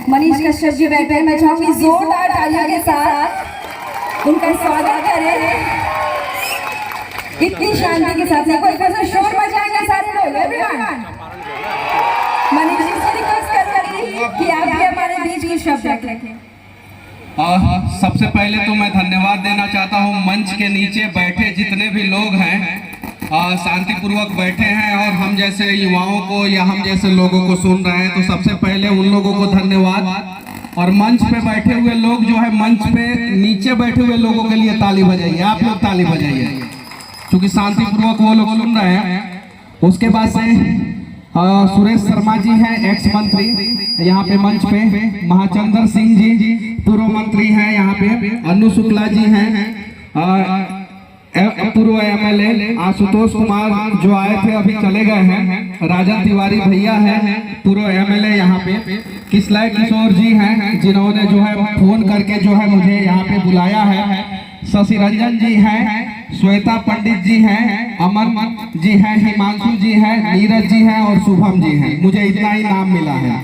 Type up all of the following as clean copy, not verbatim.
मनीष कश्यप जी बैठे हैं। मैं चाहूंगी जोरदार तालियों के साथ उनका स्वागत करें। इतनी शांति के साथ एक बार शोर मचाएंगे सारे लोग। एवरीवन, मनीष जी से रिक्वेस्ट करूंगी कि आप भी हमारे बीच के शब्द रखें। सबसे पहले तो मैं धन्यवाद देना चाहता हूं मंच के नीचे बैठे जितने भी लोग हैं, शांतिपूर्वक बैठे हैं और हम जैसे युवाओं को या हम जैसे लोगों को सुन रहे हैं, तो सबसे पहले उन लोगों को धन्यवाद। और मंच पे बैठे हुए लोग जो है, मंच पे नीचे बैठे हुए लोगों के लिए ताली बजाइए, आप लोग ताली बजाइए, क्योंकि शांतिपूर्वक वो लोग सुन रहे हैं। उसके बाद से सुरेश शर्मा जी हैं, एक्स मंत्री यहाँ पे मंच पे, महाचंद्र सिंह जी पूर्व मंत्री हैं यहाँ पे, अनु शुक्ला जी हैं पूर्व एमएलए, आशुतोष कुमार जो आए थे अभी चले गए हैं, राजन तिवारी भैया हैं पूर्व एमएलए यहाँ पे, किसलय किशोर जी हैं जिन्होंने जो है फोन करके जो है मुझे यहाँ पे बुलाया है, शशि रंजन जी हैं, श्वेता पंडित जी हैं, अमन जी हैं, हिमांशु जी हैं, नीरज जी हैं और शुभम जी हैं। मुझे इतना ही नाम मिला है,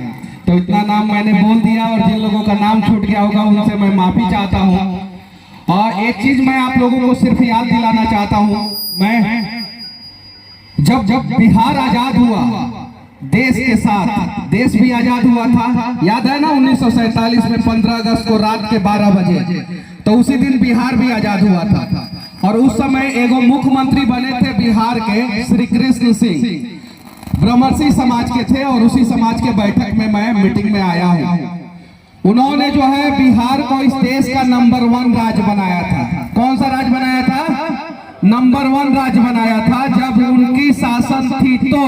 तो इतना नाम मैंने बोल दिया और जिन लोगों का नाम छूट गया होगा उनसे मैं माफी चाहता हूँ। और एक चीज मैं आप लोगों को सिर्फ याद दिलाना चाहता हूँ, मैं जब बिहार आजाद हुआ देश के साथ, देश भी आजाद हुआ था, याद है ना 1947 में 15 अगस्त को रात के 12 बजे, तो उसी दिन बिहार भी आजाद हुआ था। और उस समय एगो मुख्यमंत्री बने थे बिहार के श्री कृष्ण सिंह, ब्रह्मर्षि समाज के थे, और उसी समाज के बैठक में मैं मीटिंग में आया हूँ। उन्होंने जो है बिहार को इस देश का नंबर 1 राज्य बनाया था। कौन सा राज्य बनाया था? नंबर 1 राज्य बनाया था जब उनकी शासन थी। तो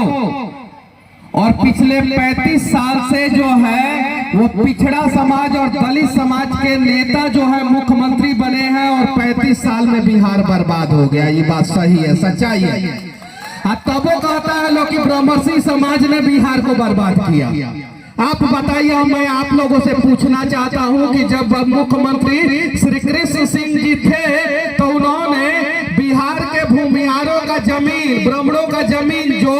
और पिछले 35 साल से जो है वो पिछड़ा समाज और दलित समाज के नेता जो है मुख्यमंत्री बने हैं, और 35 साल में बिहार बर्बाद हो गया। ये बात सही है, सच्चाई है। तब वो कहता है लोग कि ब्रह्मर्षि समाज ने बिहार को बर्बाद किया। आप बताइए, मैं आप लोगों से पूछना चाहता हूं कि जब मुख्यमंत्री श्री कृष्ण सिंह जी थे तो उन्होंने बिहार के भूमिहारों का जमीन, ब्राह्मणों का जमीन जो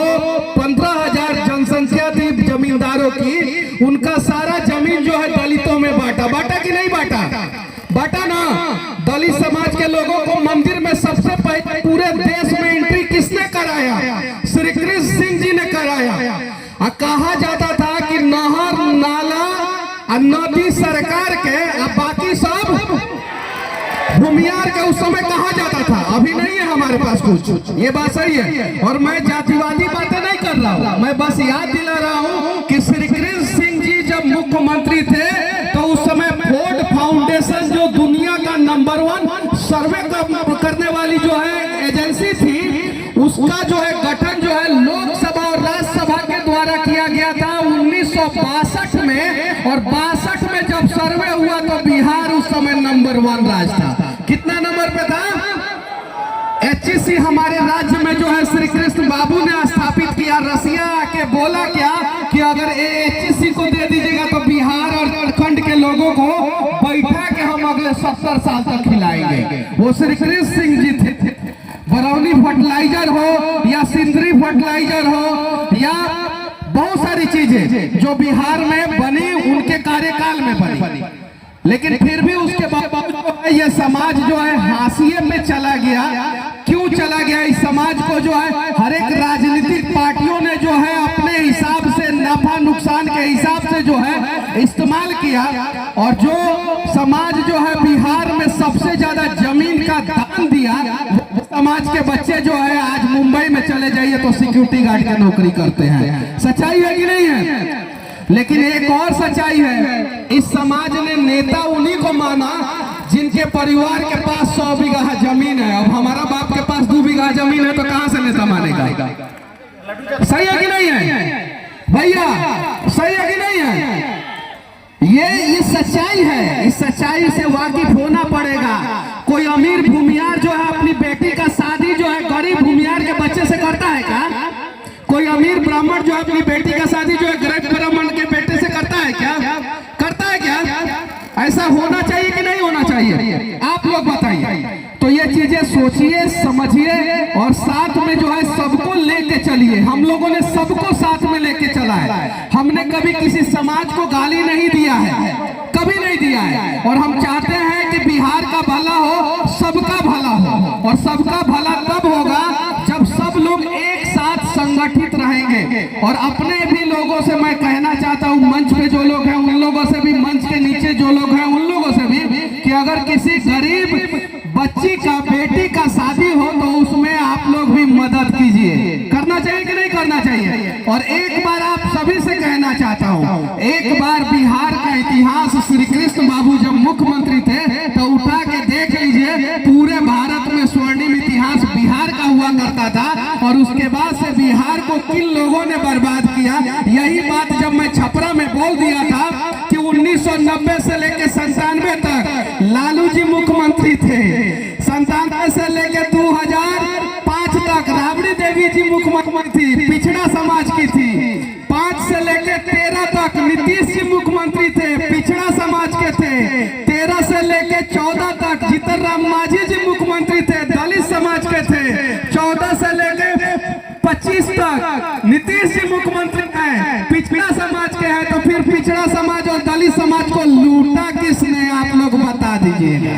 15,000 जनसंख्या थी जमींदारों की, उनका सारा जमीन जो है दलितों में बांटा। बांटा कि नहीं बांटा? बांटा ना। दलित समाज के लोगों को मंदिर में सबसे पहले पूरे देश में एंट्री किसने कराया? श्री कृष्ण सिंह जी ने कराया। कहा जाता था कि नहर नाला नदी सरकार के, अब बाकी सब भूमियार के उस समय कहा जाता था। अभी नहीं है हमारे पास कुछ, ये बात सही है। और मैं जातिवादी बातें नहीं कर रहा हूँ, मैं बस याद दिला रहा हूँ कि श्री कृष्ण सिंह जी जब मुख्यमंत्री थे तो उस समय फोर्ड फाउंडेशन जो दुनिया का नंबर 1 सर्वे करने वाली जो है एजेंसी थी, उसका जो है गठन जो है लोकसभा और राज्यसभा के द्वारा किया गया था 1962 में। और 62 में जब सर्वे हुआ तो बिहार उस समय नंबर 1 राज्य था। कितना नंबर पे था? HEC हमारे राज्य में जो है श्री कृष्ण बाबू ने स्थापित किया। रसिया आके बोला क्या कि अगर HEC को दे दीजिएगा तो बिहार और झारखंड के लोगों को बैठा के हम अगले 70 साल तक खिलाएंगे। वो श्री कृष्ण सिंह जी थे। बरौनी फर्टिलाइजर हो या सिंदरी फर्टिलाइजर हो या बहुत सारी चीजें जो बिहार में बनी उनके कार्यकाल में बनी, लेकिन फिर भी उसके बावजूद ये समाज जो है हाशिए में चला गया। क्यों चला गया? इस समाज को जो है हर एक राजनीतिक पार्टियों ने जो है अपने हिसाब से नफा नुकसान के हिसाब से जो है इस्तेमाल किया, और जो समाज जो है बिहार में सबसे ज्यादा जमीन का दान दिया, समाज के बच्चे जो है आज मुंबई में चले जाइए तो सिक्योरिटी गार्ड की नौकरी करते हैं। सच्चाई है कि नहीं है? लेकिन एक और सच्चाई है, इस समाज ने नेता उन्हीं को माना जिनके परिवार के पास 100 बीघा जमीन है। अब हमारा बाप के पास 2 बीघा जमीन है तो कहां से नेता मानेगा? सही है कि नहीं है भैया? सही है कि नहीं है? ये सच्चाई है। इस सच्चाई से वाकिफ होना पड़ेगा। कोई अमीर भूमिहार जो है अपनी बेटी का शादी जो है गरीब भूमिहार के बच्चे से करता है क्या? कोई अमीर ब्राह्मण जो है अपनी बेटी का शादी जो है गरीब ब्राह्मण के बेटे से करता है क्या? करता है क्या? ऐसा होना चाहिए कि नहीं होना चाहिए? आप लोग बताइए। तो ये चीजें सोचिए, समझिए और साथ में जो है सबको लेके चलिए। हम लोगों ने सबको साथ में लेके चला चला है। हमने कभी किसी समाज को गाली नहीं दिया है, कभी नहीं दिया है। और हम चाहते हैं कि बिहार का भला हो, सबका भला हो। और सबका भला तब होगा जब सब लोग एक साथ संगठित रहेंगे। और अपने भी लोगों से मैं कहना चाहता हूँ, मंच पे जो लोग हैं उन लोगों से भी, मंच के नीचे जो लोग हैं उन लोगों से भी, कि अगर किसी गरीब बच्ची का, बेटी का शादी हो तो उसमें आप लोग भी मदद कीजिए। करना चाहिए कि नहीं करना चाहिए? और एक बार आप सभी से कहना चाहता हूँ, एक बार बिहार का इतिहास श्री कृष्ण बाबू जब मुख्यमंत्री थे तो उठा के देख लीजिए, पूरे भारत में स्वर्णिम इतिहास बिहार का हुआ करता था। और उसके बाद से बिहार को किन लोगों ने बर्बाद किया, यही बात जब मैं छपरा में बोल दिया था कि 1990 से लेकर 97 तक लालू जी मुख्यमंत्री थे, 97 से लेकर 2005 तक राबड़ी देवी जी मुख्यमंत्री पिछड़ा समाज की थी, 5 से लेकर 13 तक नीतीश जी मुख्यमंत्री थे, पिछड़ा समाज के थे, 13 से लेकर 14 तक जीतन राम मांझी जी मुख्यमंत्री थे, दलित समाज के थे, 14 से लेकर 25 तक नीतीश जी मुख्यमंत्री हैं, पिछड़ा समाज के हैं। तो फिर पिछड़ा समाज और दलित समाज को लूटा किसने, आप लोग बता दीजिएगा।